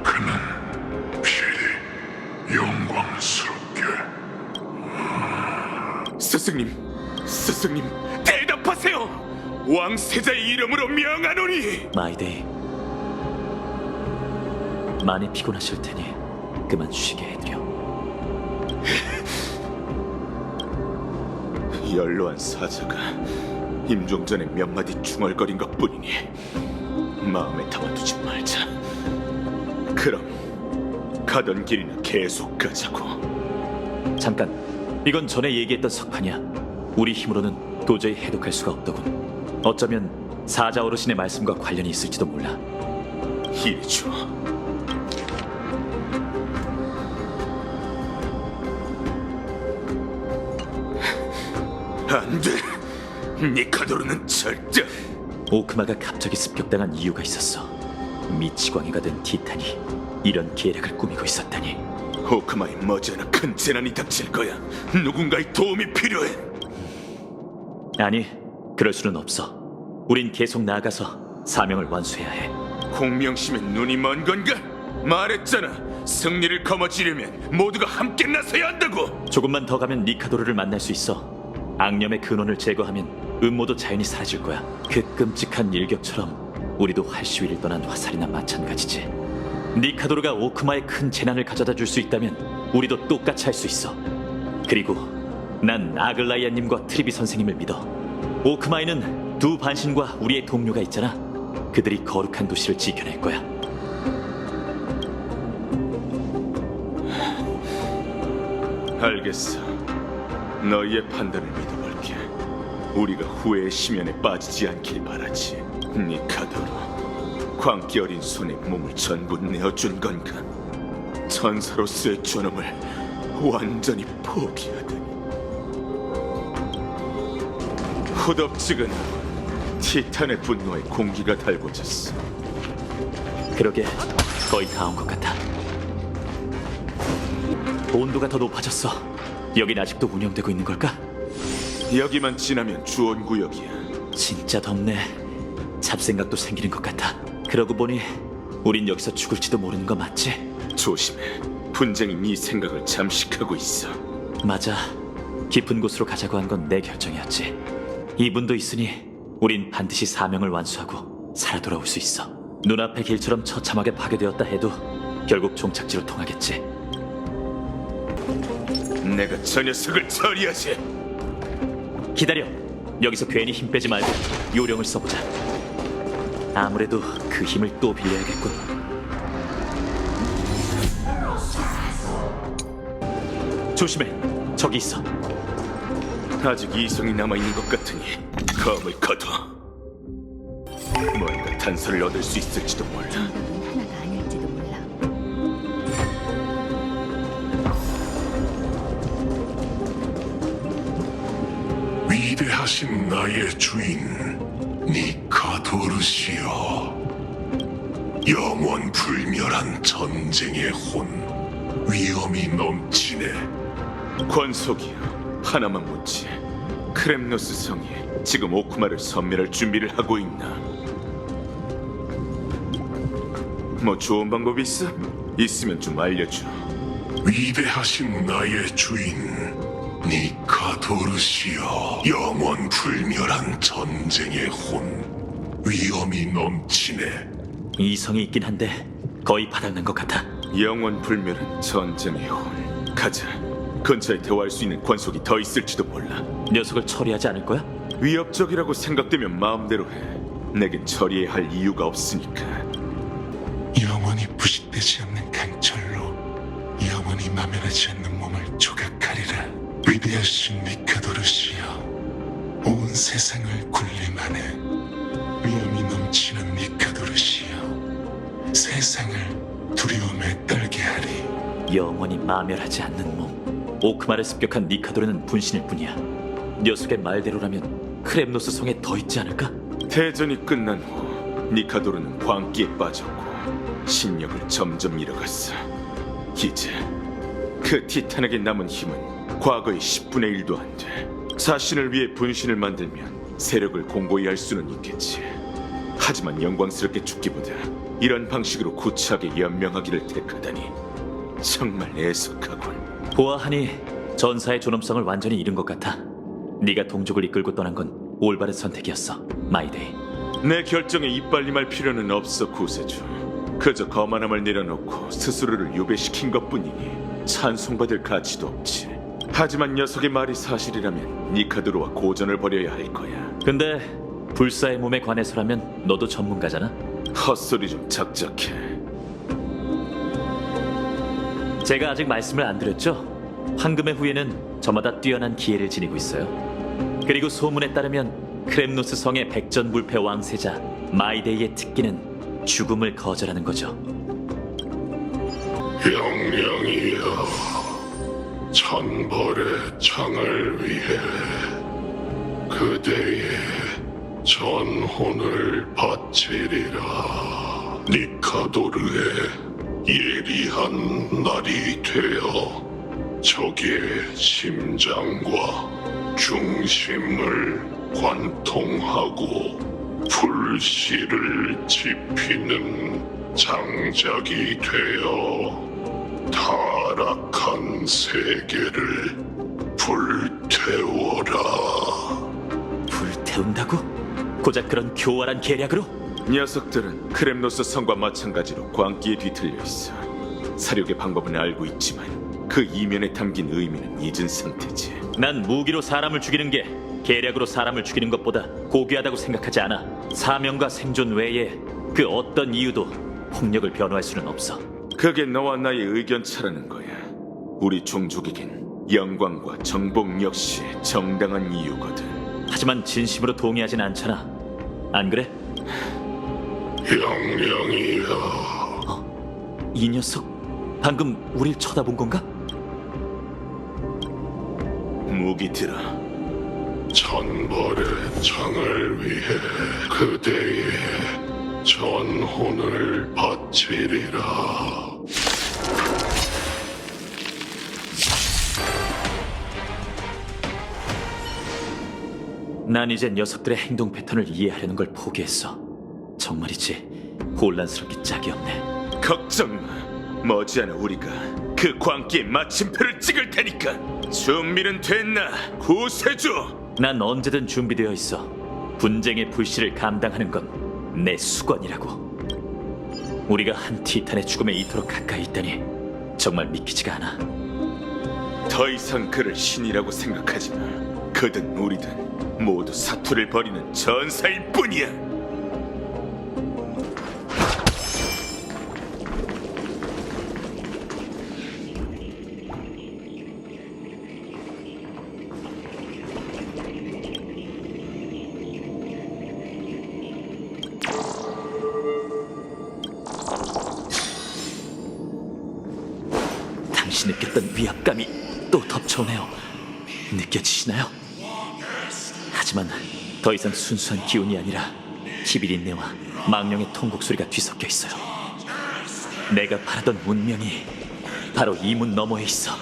[SPEAKER 6] 그는 필히 영광스럽게.
[SPEAKER 3] 스승님, 대답하세요! 왕세자의 이름으로 명하노니!
[SPEAKER 2] 마이데이, 많이 피곤하실 테니 그만 쉬게 해드려.
[SPEAKER 3] 연로한 사자가 임종전에 몇 마디 중얼거린 것뿐이니 마음에 담아두지 말자. 그럼 가던 길이나 계속 가자고.
[SPEAKER 2] 잠깐, 이건 전에 얘기했던 석판이야. 우리 힘으로는 도저히 해독할 수가 없더군. 어쩌면 사자 어르신의 말씀과 관련이 있을지도 몰라.
[SPEAKER 3] 이리 줘. 안 돼. 니카도르는 절대.
[SPEAKER 2] 오크마가 갑자기 습격당한 이유가 있었어. 미치광이가 된 티탄이 이런 계략을 꾸미고 있었다니.
[SPEAKER 3] 오크마에 머지않아 큰 재난이 닥칠 거야. 누군가의 도움이 필요해.
[SPEAKER 2] 아니, 그럴 수는 없어. 우린 계속 나아가서 사명을 완수해야 해.
[SPEAKER 3] 공명심에 눈이 먼 건가? 말했잖아. 승리를 거머쥐려면 모두가 함께 나서야 한다고.
[SPEAKER 2] 조금만 더 가면 니카도르를 만날 수 있어. 악념의 근원을 제거하면 음모도 자연히 사라질 거야. 그 끔찍한 일격처럼 우리도 활시위를 떠난 화살이나 마찬가지지. 니카도르가 오크마에 큰 재난을 가져다 줄 수 있다면 우리도 똑같이 할 수 있어. 그리고 난 아글라이아님과 트리비 선생님을 믿어. 오크마에는 두 반신과 우리의 동료가 있잖아. 그들이 거룩한 도시를 지켜낼 거야.
[SPEAKER 3] 알겠어. 너희의 판단을 믿어볼게. 우리가 후회의 심연에 빠지지 않길 바라지. 니카도로, 광기 어린 손에 몸을 전부 내어준 건가? 전사로서의 존엄을 완전히 포기하다니. 후덥지근하고 티탄의 분노에 공기가 달궈졌어.
[SPEAKER 2] 그러게, 거의 다 온 것 같아. 온도가 더 높아졌어. 여긴 아직도 운영되고 있는 걸까?
[SPEAKER 3] 여기만 지나면 주원구역이야.
[SPEAKER 2] 진짜 덥네. 잡생각도 생기는 것 같아. 그러고 보니 우린 여기서 죽을지도 모르는 거 맞지?
[SPEAKER 3] 조심해. 분쟁이 네 생각을 잠식하고 있어.
[SPEAKER 2] 맞아. 깊은 곳으로 가자고 한 건 내 결정이었지. 이분도 있으니 우린 반드시 사명을 완수하고 살아 돌아올 수 있어. 눈앞의 길처럼 처참하게 파괴되었다 해도 결국 종착지로 통하겠지.
[SPEAKER 3] 내가 저 녀석을 처리하지.
[SPEAKER 2] 기다려. 여기서 괜히 힘 빼지 말고 요령을 써보자. 아무래도 그 힘을 또 빌려야겠군. 조심해. 저기 있어.
[SPEAKER 3] 아직 이성이 남아있는 것 같으니 검을 거둬. 뭔가 단서를 얻을 수 있을지도 몰라.
[SPEAKER 4] 정답은 하나가 아닐지도 몰라.
[SPEAKER 6] 위대하신 나의 주인 니카도르시여, 영원 불멸한 전쟁의 혼, 위험이 넘치네.
[SPEAKER 3] 권속이여, 하나만 묻지. 크렘노스 성이 지금 오크마를 섬멸할 준비를 하고 있나? 뭐 좋은 방법이 있어? 있으면 좀 알려줘.
[SPEAKER 6] 위대하신 나의 주인 니카도르시여, 영원 불멸한 전쟁의 혼, 위험이 넘치네.
[SPEAKER 2] 이성이 있긴 한데 거의 바닥난 것 같아.
[SPEAKER 3] 영원 불멸은 전쟁의 혼. 가자. 근처에 대화할 수 있는 권속이 더 있을지도 몰라.
[SPEAKER 2] 녀석을 처리하지 않을 거야?
[SPEAKER 3] 위협적이라고 생각되면 마음대로 해. 내겐 처리해야 할 이유가 없으니까.
[SPEAKER 6] 영원히 부식되지 않는 강철로 영원히 마면하지 않는 몸을 조각하리라. 위대하신 니카도르시여, 온 세상을 군림하네. 위험이 넘치는 니카도르시여, 세상을 두려움에 떨게 하리.
[SPEAKER 2] 영원히 마멸하지 않는 몸. 오크마를 습격한 니카도르는 분신일 뿐이야. 녀석의 말대로라면 크렘노스 성에 더 있지 않을까?
[SPEAKER 3] 대전이 끝난 후 니카도르는 광기에 빠졌고 신력을 점점 잃어갔어. 이제 그 티탄에게 남은 힘은 과거의 10분의 1도 안 돼. 자신을 위해 분신을 만들면 세력을 공고히 할 수는 있겠지. 하지만 영광스럽게 죽기보다 이런 방식으로 구차하게 연명하기를 택하다니 정말 애석하군.
[SPEAKER 2] 보아하니 전사의 존엄성을 완전히 잃은 것 같아. 네가 동족을 이끌고 떠난 건 올바른 선택이었어, 마이데이.
[SPEAKER 3] 내 결정에 이빨림할 필요는 없어, 구세주. 그저 거만함을 내려놓고 스스로를 유배시킨 것뿐이니 찬송받을 가치도 없지. 하지만 녀석의 말이 사실이라면 니카도르와 고전을 벌여야 할 거야.
[SPEAKER 2] 근데 불사의 몸에 관해서라면 너도 전문가잖아.
[SPEAKER 3] 헛소리 좀 작작해.
[SPEAKER 2] 제가 아직 말씀을 안 드렸죠? 황금의 후예는 저마다 뛰어난 기회를 지니고 있어요. 그리고 소문에 따르면 크렘노스 성의 백전불패 왕세자 마이데이의 특기는 죽음을 거절하는 거죠.
[SPEAKER 6] 영령이여, 천벌의 창을 위해 그대의 전혼을 바치리라. 니카도르의 예리한 날이 되어 적의 심장과 중심을 관통하고 불씨를 지피는 장작이 되어 타락한 세계를 불태워라.
[SPEAKER 2] 불태운다고? 고작 그런 교활한 계략으로?
[SPEAKER 3] 녀석들은 크렘노스 성과 마찬가지로 광기에 뒤틀려 있어. 사륙의 방법은 알고 있지만 그 이면에 담긴 의미는 잊은 상태지.
[SPEAKER 2] 난 무기로 사람을 죽이는 게 계략으로 사람을 죽이는 것보다 고귀하다고 생각하지 않아. 사명과 생존 외에 그 어떤 이유도 폭력을 변호할 수는 없어.
[SPEAKER 3] 그게 너와 나의 의견차라는 거야. 우리 종족에겐 영광과 정복 역시 정당한 이유거든.
[SPEAKER 2] 하지만 진심으로 동의하진 않잖아. 안 그래?
[SPEAKER 6] 영령이여,
[SPEAKER 2] 이 녀석 방금 우릴 쳐다본 건가?
[SPEAKER 3] 무기 들어.
[SPEAKER 6] 천벌의 창을 위해 그대의 전혼을 바치리라.
[SPEAKER 2] 난 이제 녀석들의 행동 패턴을 이해하려는 걸 포기했어. 정말이지 혼란스럽기 짝이 없네.
[SPEAKER 3] 걱정 마. 머지않아 우리가 그 광기에 마침표를 찍을 테니까. 준비는 됐나, 구세주?
[SPEAKER 2] 난 언제든 준비되어 있어. 분쟁의 불씨를 감당하는 건 내 수건이라고. 우리가 한 티탄의 죽음에 이토록 가까이 있다니 정말 믿기지가 않아.
[SPEAKER 3] 더 이상 그를 신이라고 생각하지 마. 그든 우리든 모두 사투를 벌이는 전사일 뿐이야.
[SPEAKER 2] 당시 느꼈던 위압감이 또 덮쳐오네요. 느껴지시나요? 하지만 더 이상 순수한 기운이 아니라 기비린내와 망령의 통곡 소리가 뒤섞여 있어요. 내가 바라던 운명이 바로 이 문 너머에 있어.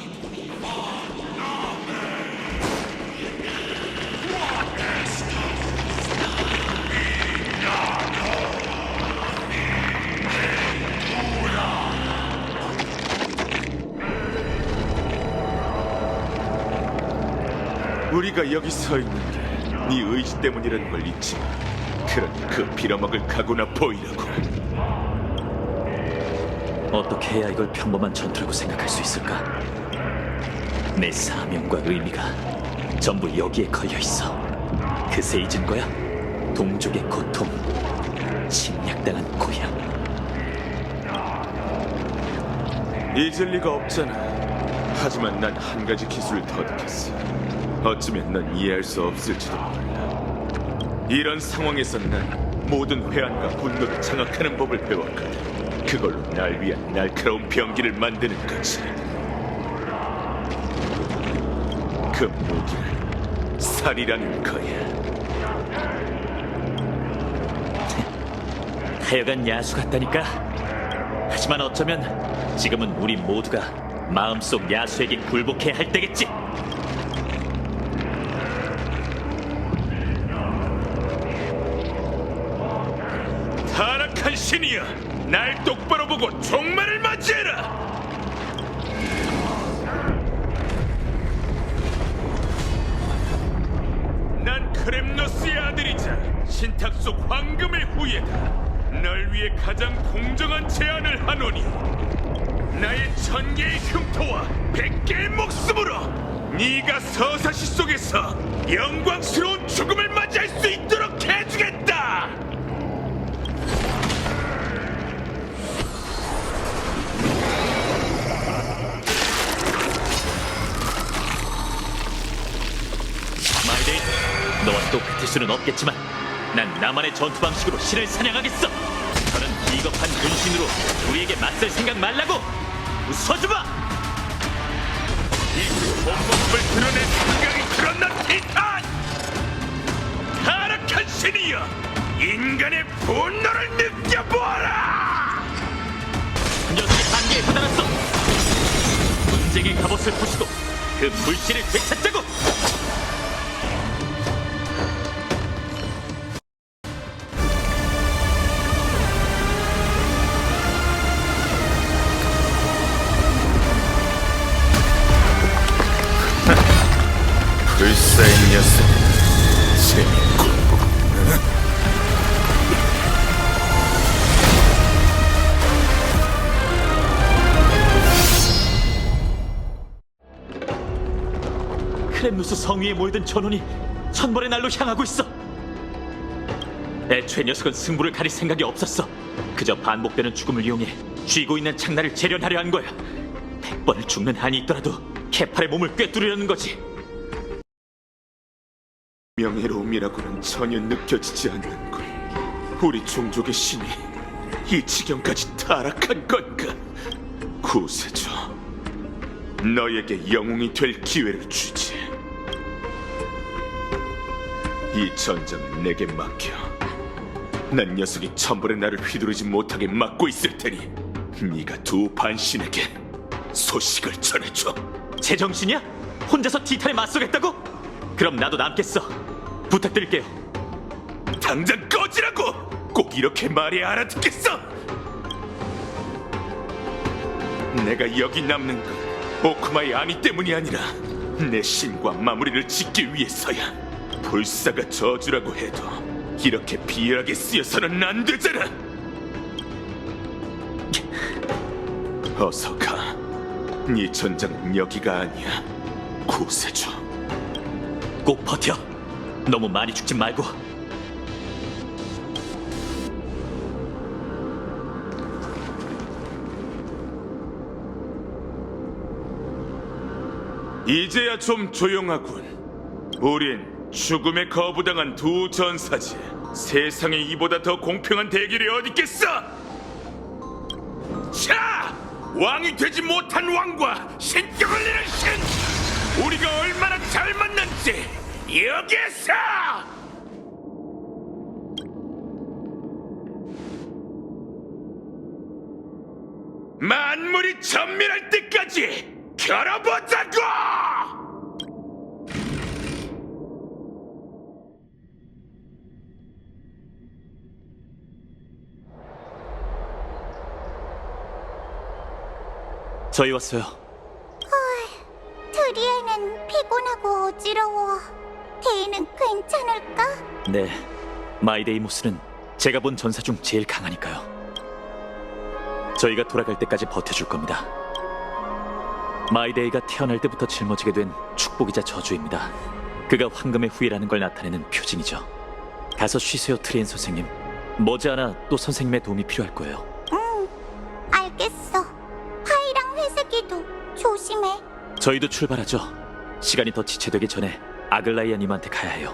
[SPEAKER 3] 우리가 여기 서 있는 게 네 의지 때문이라는 걸 잊지 마. 그러니 그 빌어먹을 각오나 보이라고.
[SPEAKER 2] 어떻게 해야 이걸 평범한 전투라고 생각할 수 있을까? 내 사명과 의미가 전부 여기에 걸려 있어. 그새 잊은 거야? 동족의 고통, 침략당한 고향.
[SPEAKER 3] 잊을 리가 없잖아. 하지만 난 한 가지 기술을 터득했어. 어쩌면 넌 이해할 수 없을지도 몰라. 이런 상황에선 난 모든 회한과 분노를 장악하는 법을 배웠거든. 그걸로 날 위한 날카로운 병기를 만드는 거지. 그 무기는 살이라는 거야.
[SPEAKER 2] 하여간 야수 같다니까. 하지만 어쩌면 지금은 우리 모두가 마음속 야수에게 굴복해야 할 때겠지.
[SPEAKER 3] 타락한 신이여, 날 똑바로 보고 종말을 맞이해라. 난 크렘노스의 아들이자 신탁 속 황금의 후예다. 널 위해 가장 공정한 제안을 하노니 나의 1000개의 흉터와 100개의 목숨으로 네가 서사시 속에서 영광스러운 죽음을 맞이할 수 있도록 해주겠다.
[SPEAKER 2] 마이데이, 너와 똑같을 수는 없겠지만 난 나만의 전투 방식으로 신을 사냥하겠어. 저는 비겁한 분신으로 우리에게 맞설 생각 말라고. 웃어주마.
[SPEAKER 3] 이 본모습을 드러낸 생각이 드러난 티탄! 타락한 신이여, 인간의 분노를 느껴보아라!
[SPEAKER 2] 녀석의 한계에 도달했어. 분쟁의 갑옷을 부수고 그 불씨를 되찾자고.
[SPEAKER 3] 불사의 녀석, 재밌군.
[SPEAKER 2] 크렘누스 성 위에 모여든 전원이 천벌의 날로 향하고 있어. 애초에 녀석은 승부를 가릴 생각이 없었어. 그저 반복되는 죽음을 이용해 쥐고 있는 창날을 재련하려 한 거야. 100번을 죽는 한이 있더라도 케팔의 몸을 꿰뚫으려는 거지.
[SPEAKER 3] 명예로움이라고는 전혀 느껴지지 않는군. 우리 종족의 신이 이 지경까지 타락한 건가? 구세주, 너에게 영웅이 될 기회를 주지. 이 전장을 내게 맡겨. 난 녀석이 천벌의 날을 휘두르지 못하게 막고 있을 테니 네가 두 반신에게 소식을 전해줘.
[SPEAKER 2] 제정신이야? 혼자서 티탄에 맞서겠다고? 그럼 나도 남겠어. 부탁드릴게요.
[SPEAKER 3] 당장 꺼지라고! 꼭 이렇게 말해야 알아듣겠어! 내가 여기 남는 건 오쿠마의 안위 때문이 아니라 내 신과 마무리를 짓기 위해서야. 불사가 저주라고 해도 이렇게 비열하게 쓰여서는 안 되잖아! 어서 가. 네 전장은 여기가 아니야, 구세주.
[SPEAKER 2] 꼭 버텨. 너무 많이 죽지 말고.
[SPEAKER 3] 이제야 좀 조용하군. 우린 죽음에 거부당한 두 전사지. 세상에 이보다 더 공평한 대결이 어딨겠어? 자! 왕이 되지 못한 왕과 신격을 내는 신! 우리가 얼마나 잘 만났지 여기서! 만물이 전멸할 때까지 겨뤄보자고!
[SPEAKER 2] 저희 왔어요.
[SPEAKER 5] 트리에는 피곤하고 어지러워. 데이는 괜찮을까?
[SPEAKER 2] 네, 마이데이모스는 제가 본 전사 중 제일 강하니까요. 저희가 돌아갈 때까지 버텨줄 겁니다. 마이데이가 태어날 때부터 짊어지게 된 축복이자 저주입니다. 그가 황금의 후예라는 걸 나타내는 표징이죠. 가서 쉬세요, 트리엔 선생님. 머지않아 또 선생님의 도움이 필요할 거예요.
[SPEAKER 5] 알겠어. 파이랑 회색이도 조심해.
[SPEAKER 2] 저희도 출발하죠. 시간이 더 지체되기 전에 아글라이아님한테 가야 해요.